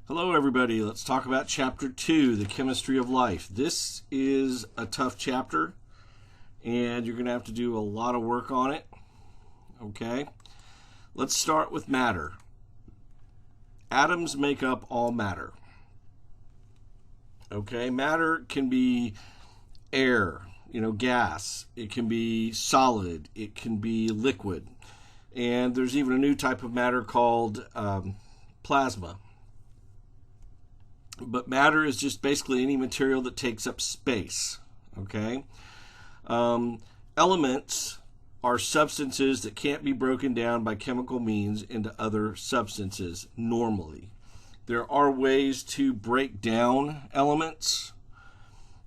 Hello everybody, let's talk about Chapter 2, the chemistry of life. This is a tough chapter and you're going to have to do a lot of work on it. Okay, let's start with matter. Atoms make up all matter. Okay, matter can be air, gas. It can be solid. It can be liquid. And there's even a new type of matter called plasma. But matter is just basically any material that takes up space. Okay? Elements are substances that can't be broken down by chemical means into other substances normally. There are ways to break down elements,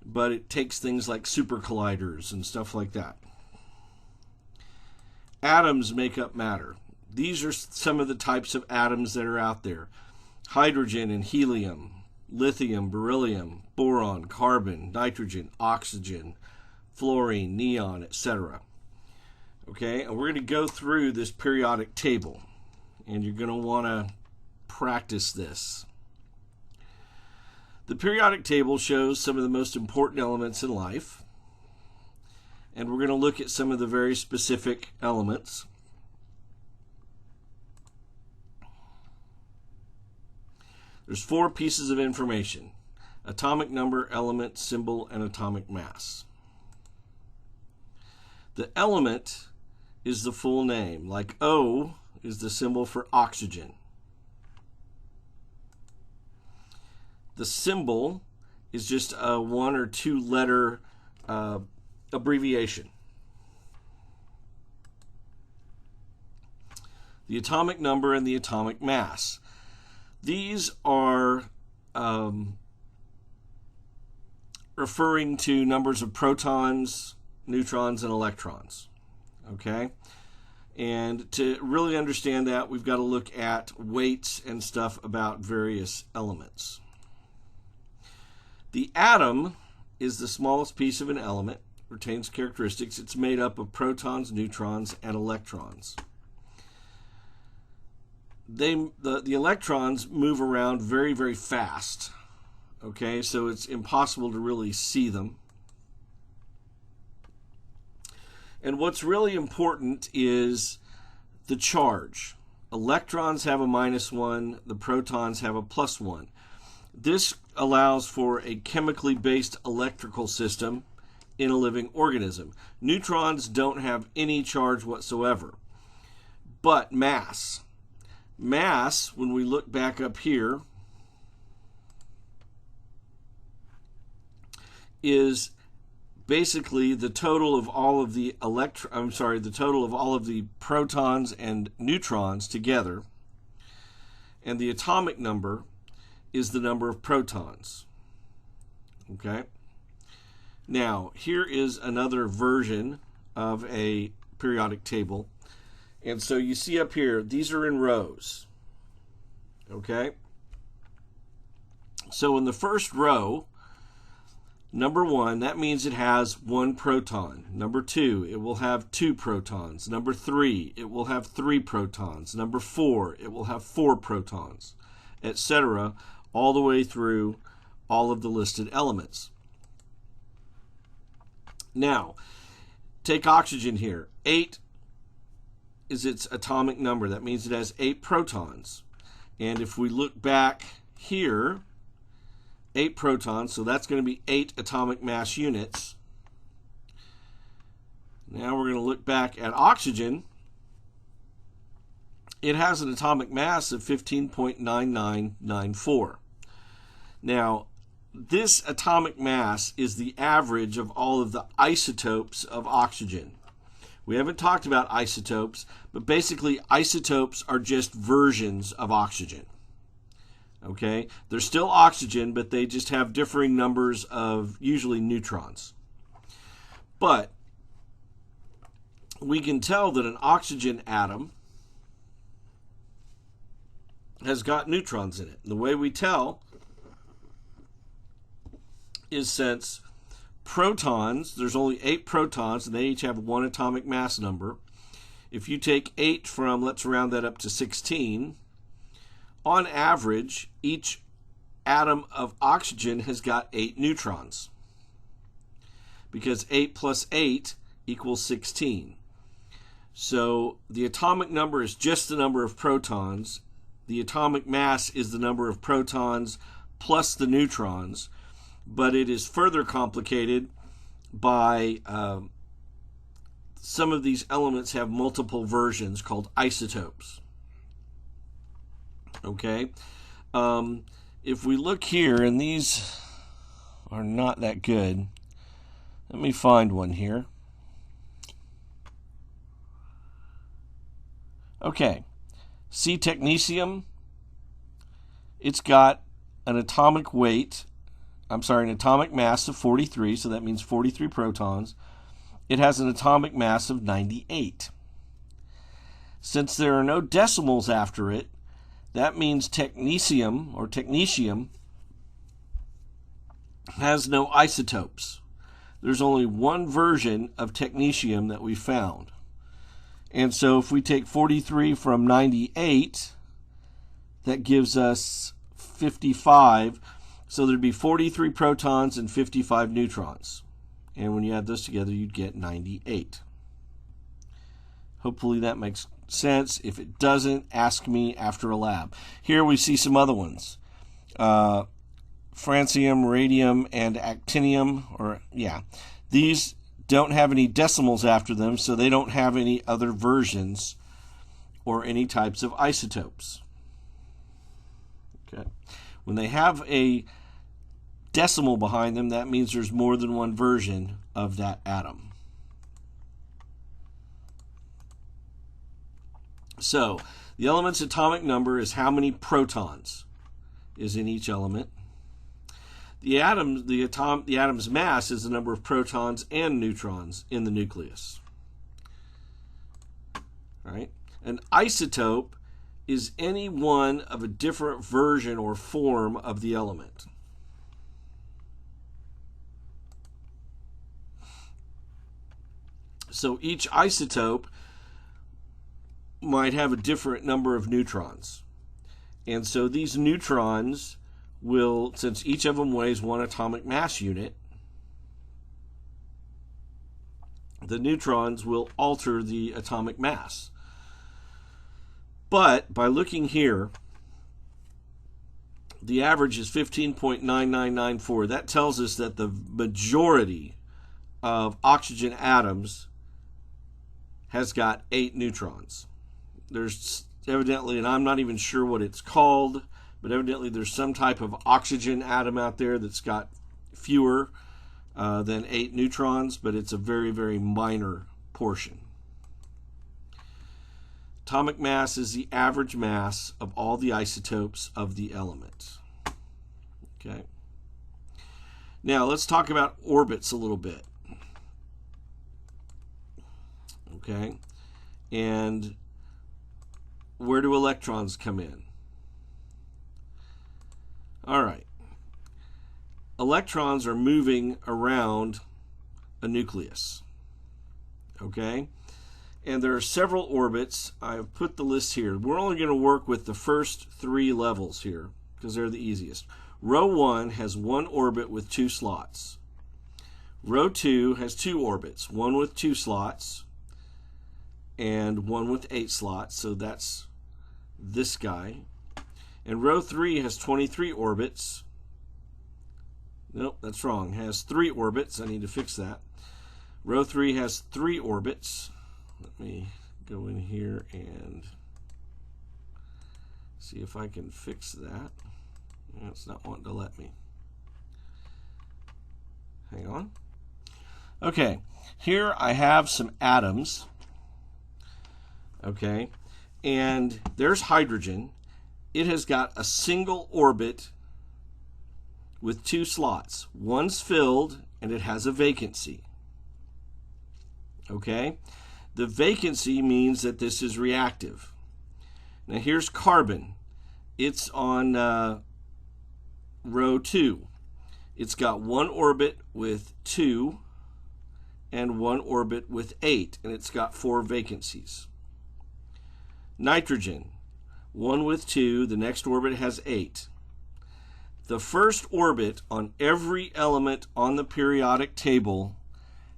but it takes things like super colliders and stuff like that. Atoms make up matter. These are some of the types of atoms that are out there. Hydrogen and helium, lithium, beryllium, boron, carbon, nitrogen, oxygen, fluorine, neon, etc. Okay, and we're going to go through this periodic table, and you're going to want to practice this. The periodic table shows some of the most important elements in life, and we're going to look at some of the very specific elements. There's 4 pieces of information: atomic number, element, symbol, and atomic mass. The element is the full name, like O is the symbol for oxygen. The symbol is just a 1 or 2 letter abbreviation. The atomic number and the atomic mass. These are referring to numbers of protons, neutrons, and electrons. Okay? And to really understand that, we've got to look at weights and stuff about various elements. The atom is the smallest piece of an element, retains characteristics. It's made up of protons, neutrons, and electrons. The electrons move around very, very fast. Okay, so it's impossible to really see them. And what's really important is the charge. Electrons have a -1, the protons have a +1. This allows for a chemically based electrical system in a living organism. Neutrons don't have any charge whatsoever. But mass, when we look back up here, is basically the total of all of the protons and neutrons together, and the atomic number is the number of protons. Okay? Now, here is another version of a periodic table. And so you see up here, these are in rows. Okay? So in the first row, number 1, that means it has 1 proton. Number 2, it will have 2 protons. Number 3, it will have 3 protons. Number 4, it will have 4 protons, etc., all the way through all of the listed elements. Now, take oxygen here. 8 is its atomic number. That means it has 8 protons. And if we look back here, 8 protons, so that's going to be 8 atomic mass units. Now we're going to look back at oxygen. It has an atomic mass of 15.9994. Now, this atomic mass is the average of all of the isotopes of oxygen. We haven't talked about isotopes, but basically isotopes are just versions of oxygen. Okay? They're still oxygen, but they just have differing numbers of usually neutrons. But we can tell that an oxygen atom has got neutrons in it. And the way we tell is since protons, there's only 8 protons, and they each have 1 atomic mass number. If you take 8 from, let's round that up to 16, on average, each atom of oxygen has got 8 neutrons, because 8 plus 8 equals 16. So the atomic number is just the number of protons. The atomic mass is the number of protons plus the neutrons, but it is further complicated by some of these elements have multiple versions called isotopes. Okay? If we look here, and these are not that good, let me find one here. Okay, see technetium? It's got an atomic weight, an atomic mass of 43, so that means 43 protons. It has an atomic mass of 98. Since there are no decimals after it, that means technetium has no isotopes. There's only one version of technetium that we found. And so if we take 43 from 98, that gives us 55. So there'd be 43 protons and 55 neutrons. And when you add those together, you'd get 98. Hopefully that makes sense. If it doesn't, ask me after a lab. Here we see some other ones. Francium, radium, and actinium. These don't have any decimals after them, so they don't have any other versions or any types of isotopes. Okay. When they have a decimal behind them, that means there's more than one version of that atom. So, the element's atomic number is how many protons is in each element. The atom's mass is the number of protons and neutrons in the nucleus. All right? An isotope is any one of a different version or form of the element. So each isotope might have a different number of neutrons. And so these neutrons will, since each of them weighs one atomic mass unit, the neutrons will alter the atomic mass. But by looking here, the average is 15.9994. That tells us that the majority of oxygen atoms has got 8 neutrons. There's evidently, and I'm not even sure what it's called, but evidently there's some type of oxygen atom out there that's got fewer than 8 neutrons, but it's a very, very minor portion. Atomic mass is the average mass of all the isotopes of the element. Okay. Now let's talk about orbits a little bit. Okay. And where do electrons come in? All right. Electrons are moving around a nucleus. Okay? And there are several orbits. I've put the list here. We're only going to work with the first 3 levels here because they're the easiest. Row 1 has 1 orbit with 2 slots. Row 2 has 2 orbits, 1 with 2 slots and 1 with 8 slots. So that's this guy. And row 3 has 23 orbits. Nope, that's wrong. It has 3 orbits. I need to fix that. Row 3 has 3 orbits. Let me go in here and see if I can fix that. It's not wanting to let me. Hang on. Okay, here I have some atoms. Okay, and there's hydrogen. It has got a single orbit with 2 slots. One's filled and it has a vacancy. Okay, the vacancy means that this is reactive. Now here's carbon. It's on row 2. It's got 1 orbit with 2 and 1 orbit with 8, and it's got 4 vacancies. Nitrogen, 1 with 2, the next orbit has 8. The first orbit on every element on the periodic table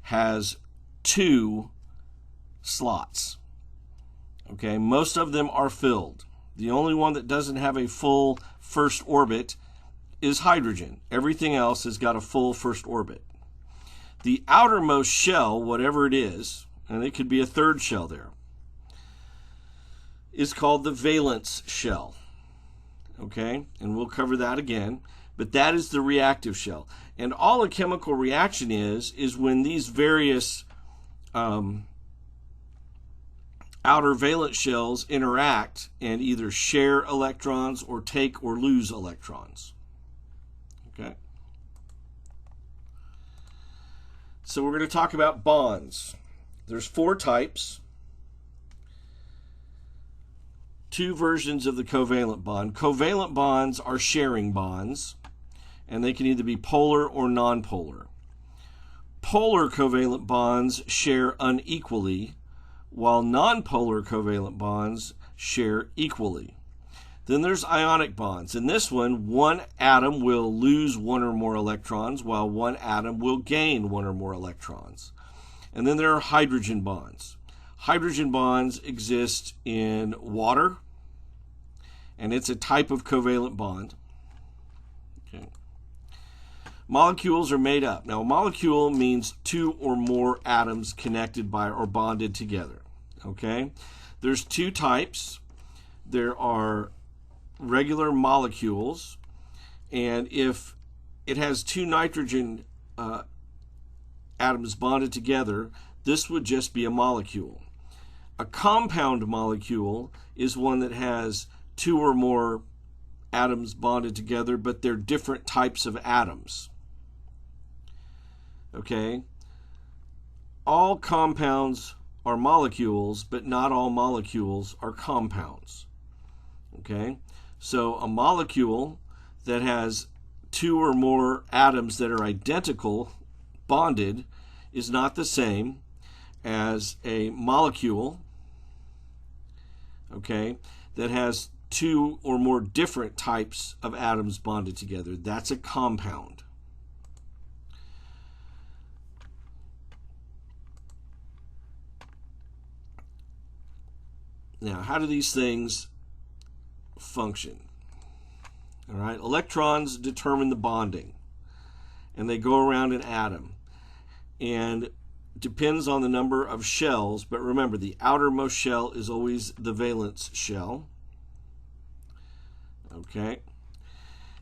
has 2 slots. Okay, most of them are filled. The only one that doesn't have a full first orbit is hydrogen. Everything else has got a full first orbit. The outermost shell, whatever it is, and it could be a third shell there, is called the valence shell. Okay, and we'll cover that again, but that is the reactive shell. And all a chemical reaction is when these various outer valence shells interact and either share electrons or take or lose electrons. Okay. So we're going to talk about bonds. There's 4 types. 2 versions of the covalent bond. Covalent bonds are sharing bonds, and they can either be polar or nonpolar. Polar covalent bonds share unequally, while nonpolar covalent bonds share equally. Then there's ionic bonds. In this one atom will lose 1 or more electrons, while 1 atom will gain 1 or more electrons. And then there are hydrogen bonds. Hydrogen bonds exist in water, and it's a type of covalent bond. Okay. Molecules are made up. Now, a molecule means 2 or more atoms connected by or bonded together. Okay? There's 2 types. There are regular molecules, and if it has 2 nitrogen atoms bonded together, this would just be a molecule. A compound molecule is one that has 2 or more atoms bonded together, but they're different types of atoms. Okay? All compounds are molecules, but not all molecules are compounds. Okay? So a molecule that has 2 or more atoms that are identical, bonded, is not the same as a molecule, okay, that has 2 or more different types of atoms bonded together. That's a compound. Now, how do these things function? All right, electrons determine the bonding, and they go around an atom, and depends on the number of shells, but remember, the outermost shell is always the valence shell. Okay.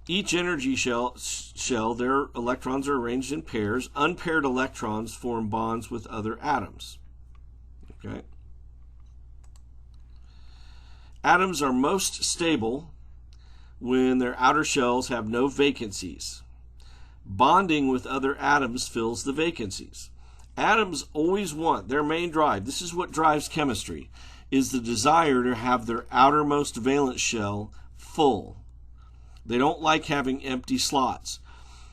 Each energy shell, their electrons are arranged in pairs. Unpaired electrons form bonds with other atoms. Okay. Atoms are most stable when their outer shells have no vacancies. Bonding with other atoms fills the vacancies. Atoms always want, their main drive, this is what drives chemistry, is the desire to have their outermost valence shell full. They don't like having empty slots.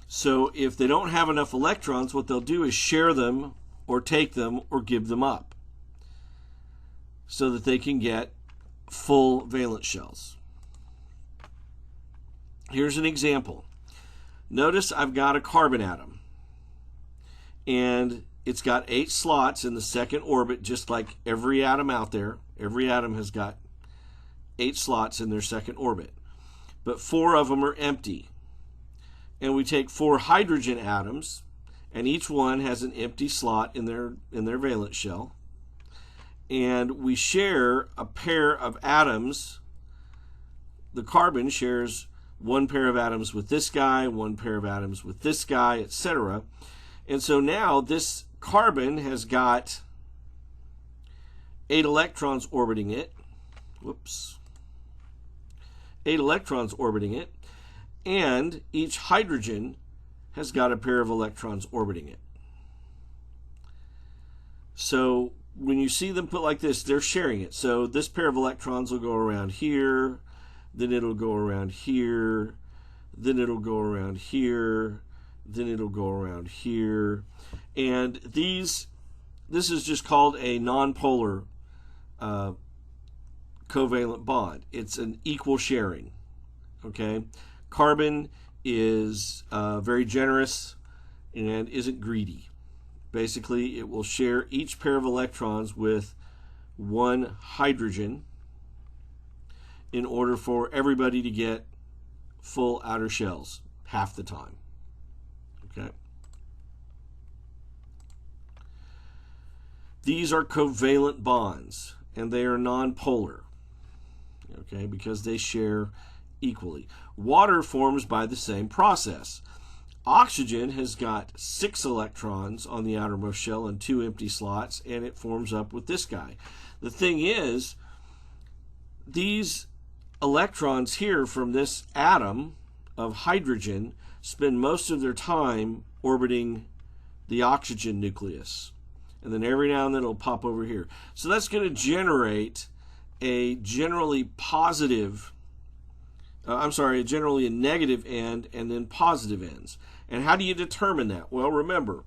So if they don't have enough electrons, what they'll do is share them or take them or give them up so that they can get full valence shells. Here's an example. Notice I've got a carbon atom, and it's got 8 slots in the second orbit, just like every atom out there. Every atom has got 8 slots in their second orbit, but 4 of them are empty. And we take 4 hydrogen atoms, and each one has an empty slot in their valence shell, and we share a pair of atoms. The carbon shares 1 pair of atoms with this guy, 1 pair of atoms with this guy, etc. And so now this carbon has got 8 electrons orbiting it. Whoops. 8 electrons orbiting it. And each hydrogen has got a pair of electrons orbiting it. So when you see them put like this, they're sharing it. So this pair of electrons will go around here, then it'll go around here, then it'll go around here, then it'll go around here. And this is just called a nonpolar covalent bond. It's an equal sharing. Okay? Carbon is very generous and isn't greedy. Basically, it will share each pair of electrons with one hydrogen in order for everybody to get full outer shells half the time. Okay. These are covalent bonds, and they are nonpolar, okay, because they share equally. Water forms by the same process. Oxygen has got 6 electrons on the outermost shell and 2 empty slots, and it forms up with this guy. The thing is, these electrons here from this atom of hydrogen spend most of their time orbiting the oxygen nucleus. And then every now and then it'll pop over here. So that's going to generate a generally positive, generally a negative end and then positive ends. And how do you determine that? Well, remember,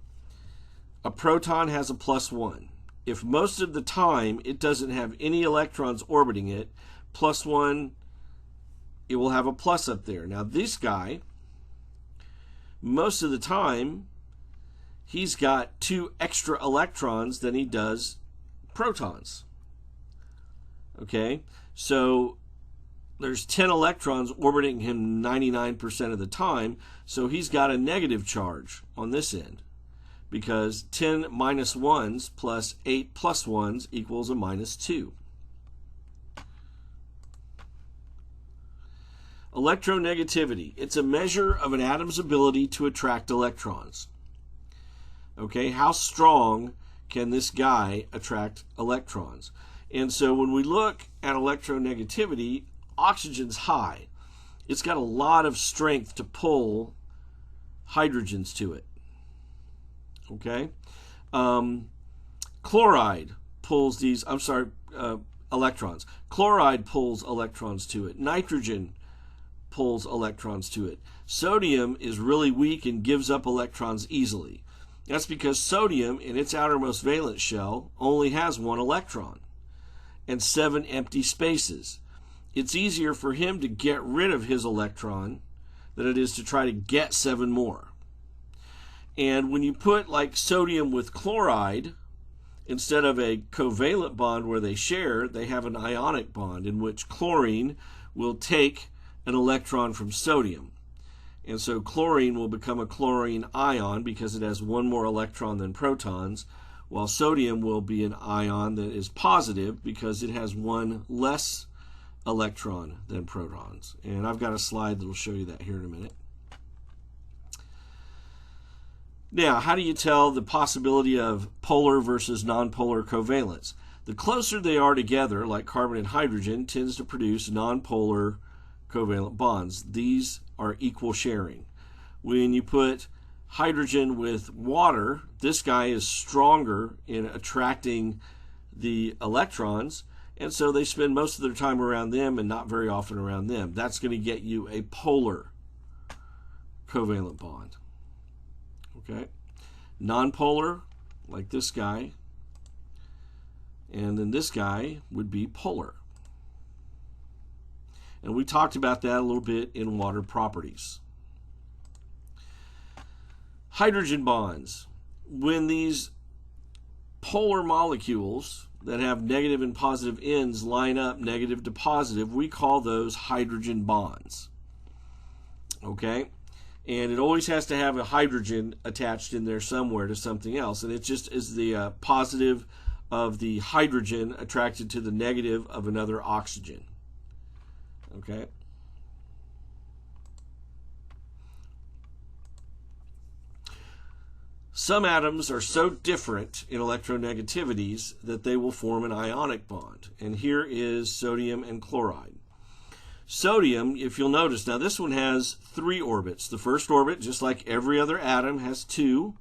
a proton has a +1. If most of the time it doesn't have any electrons orbiting it, +1, it will have a plus up there. Now this guy, most of the time, he's got 2 extra electrons than he does protons. Okay, so there's 10 electrons orbiting him 99% of the time, so he's got a negative charge on this end, because 10 minus 1s plus 8 plus 1s equals a -2. Electronegativity. It's a measure of an atom's ability to attract electrons. Okay, how strong can this guy attract electrons? And so when we look at electronegativity, oxygen's high. It's got a lot of strength to pull hydrogens to it. Okay, chloride pulls these. Electrons. Chloride pulls electrons to it. Nitrogen pulls electrons to it. Sodium is really weak and gives up electrons easily. That's because sodium in its outermost valence shell only has 1 electron and 7 empty spaces. It's easier for him to get rid of his electron than it is to try to get 7 more. And when you put like sodium with chloride, instead of a covalent bond where they share, they have an ionic bond in which chlorine will take an electron from sodium. And so chlorine will become a chlorine ion because it has 1 more electron than protons, while sodium will be an ion that is positive because it has 1 less electron than protons. And I've got a slide that will show you that here in a minute. Now, how do you tell the possibility of polar versus nonpolar covalence? The closer they are together, like carbon and hydrogen, tends to produce nonpolar covalent bonds. These are equal sharing. When you put hydrogen with water, this guy is stronger in attracting the electrons, and so they spend most of their time around them and not very often around them. That's going to get you a polar covalent bond. Okay, nonpolar, like this guy, and then this guy would be polar. And we talked about that a little bit in water properties. Hydrogen bonds. When these polar molecules that have negative and positive ends line up negative to positive, we call those hydrogen bonds. Okay? And it always has to have a hydrogen attached in there somewhere to something else. And it just is the positive of the hydrogen attracted to the negative of another oxygen. Okay? Some atoms are so different in electronegativities that they will form an ionic bond. And here is sodium and chloride. Sodium, if you'll notice, now this one has 3 orbits. The first orbit, just like every other atom, has 2.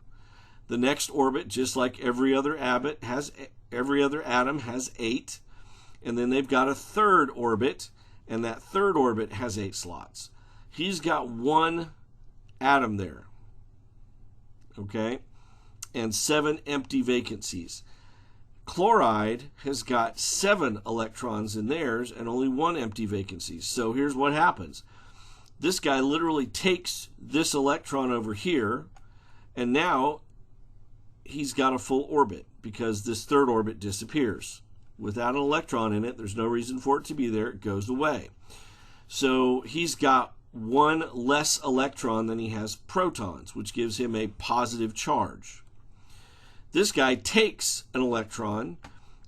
The next orbit, just like every other atom, has 8. And then they've got a third orbit, and that third orbit has 8 slots. He's got 1 atom there, okay, and 7 empty vacancies. Chloride has got 7 electrons in theirs and only 1 empty vacancy. So here's what happens. this guy literally takes this electron over here, and now he's got a full orbit because this third orbit disappears. Without an electron in it, there's no reason for it to be there. It goes away. So he's got one less electron than he has protons, which gives him a positive charge. This guy takes an electron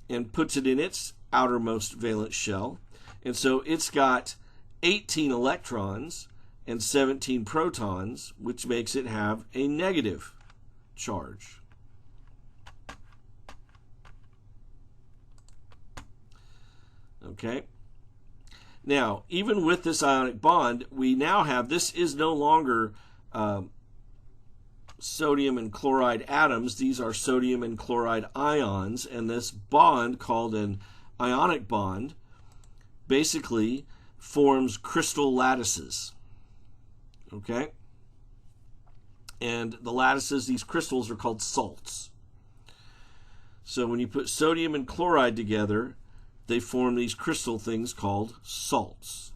and puts it in its outermost valence shell, and so it's got 18 electrons and 17 protons, which makes it have a negative charge. Okay. Now, even with this ionic bond, we now have, this is no longer sodium and chloride atoms. These are sodium and chloride ions, and this bond, called an ionic bond, basically forms crystal lattices. Okay? And the lattices, these crystals, are called salts. So when you put sodium and chloride together, they form these crystal things called salts.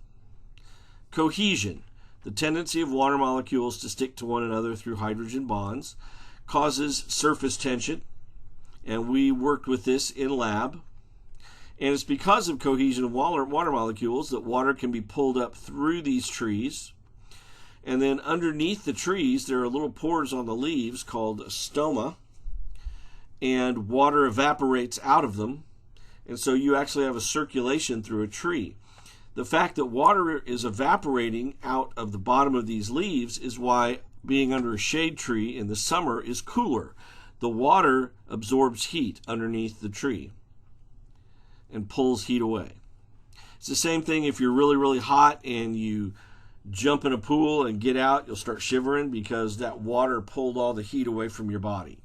Cohesion, the tendency of water molecules to stick to one another through hydrogen bonds, causes surface tension, and we worked with this in lab. And it's because of cohesion of water molecules that water can be pulled up through these trees. And then underneath the trees, there are little pores on the leaves called stoma, and water evaporates out of them. And so you actually have a circulation through a tree. The fact that water is evaporating out of the bottom of these leaves is why being under a shade tree in the summer is cooler. The water absorbs heat underneath the tree and pulls heat away. It's the same thing if you're really, really hot and you jump in a pool and get out, you'll start shivering because that water pulled all the heat away from your body.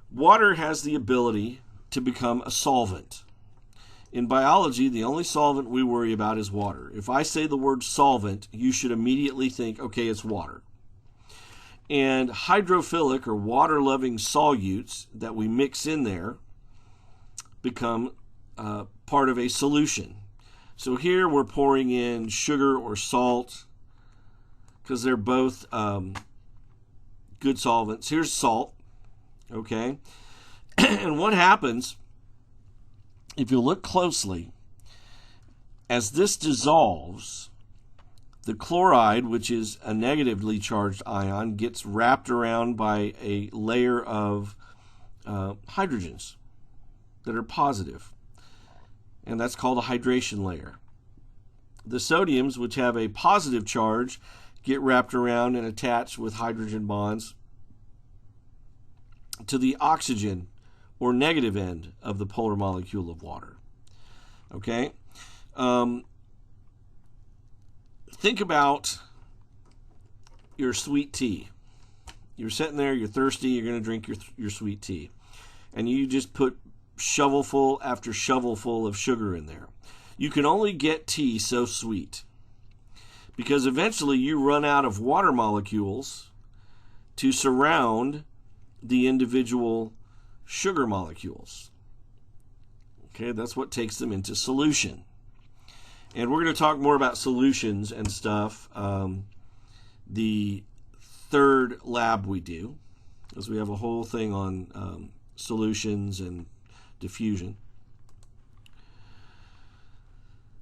Water has the ability to become a solvent. In biology, the only solvent we worry about is water. If I say the word solvent, you should immediately think, okay, it's water. And hydrophilic or water-loving solutes that we mix in there become part of a solution. So here we're pouring in sugar or salt because they're both good solvents. Here's salt, okay? And what happens, if you look closely, as this dissolves, the chloride, which is a negatively charged ion, gets wrapped around by a layer of hydrogens that are positive. And that's called a hydration layer. The sodiums, which have a positive charge, get wrapped around and attached with hydrogen bonds to the oxygen or negative end of the polar molecule of water. Okay? Think about your sweet tea. You're sitting there, you're thirsty, you're going to drink your sweet tea. And you just put shovelful after shovelful of sugar in there. You can only get tea so sweet because eventually you run out of water molecules to surround the individual sugar molecules. Okay, that's what takes them into solution. And we're going to talk more about solutions and stuff the third lab we do, because we have a whole thing on solutions and diffusion.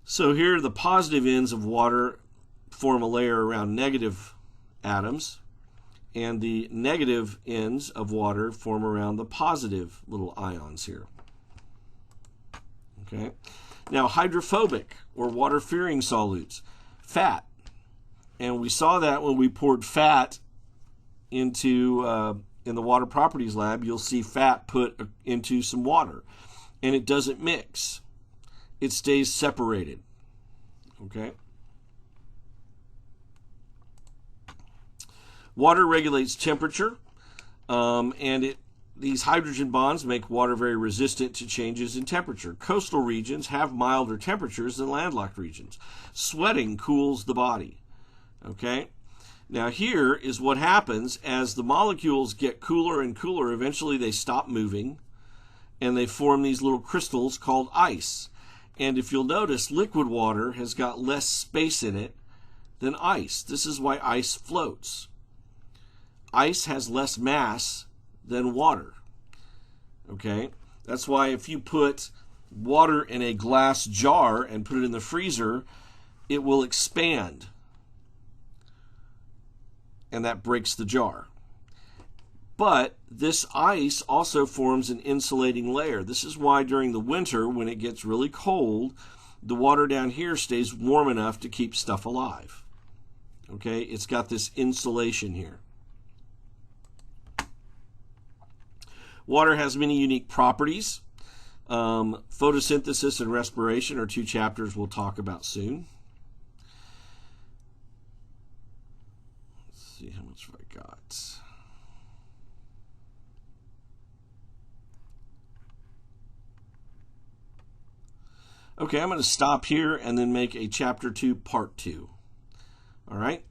So here the positive ends of water form a layer around negative atoms, and the negative ends of water form around the positive little ions here. Okay. Now hydrophobic or water-fearing solutes, fat. And we saw that when we poured fat into in the water properties lab. You'll see fat put into some water, and it doesn't mix. It stays separated. Okay. Water regulates temperature, and these hydrogen bonds make water very resistant to changes in temperature. Coastal regions have milder temperatures than landlocked regions. Sweating cools the body. Okay? Now here is what happens as the molecules get cooler and cooler. Eventually they stop moving, and they form these little crystals called ice. And if you'll notice, liquid water has got less space in it than ice. This is why ice floats. Ice has less mass than water. Okay? That's why if you put water in a glass jar and put it in the freezer, it will expand. And that breaks the jar. But this ice also forms an insulating layer. This is why during the winter, when it gets really cold, the water down here stays warm enough to keep stuff alive. Okay? It's got this insulation here. Water has many unique properties. Photosynthesis and respiration are two chapters we'll talk about soon. Let's see how much have I got. Okay, I'm going to stop here and then make a chapter 2, part 2. All right?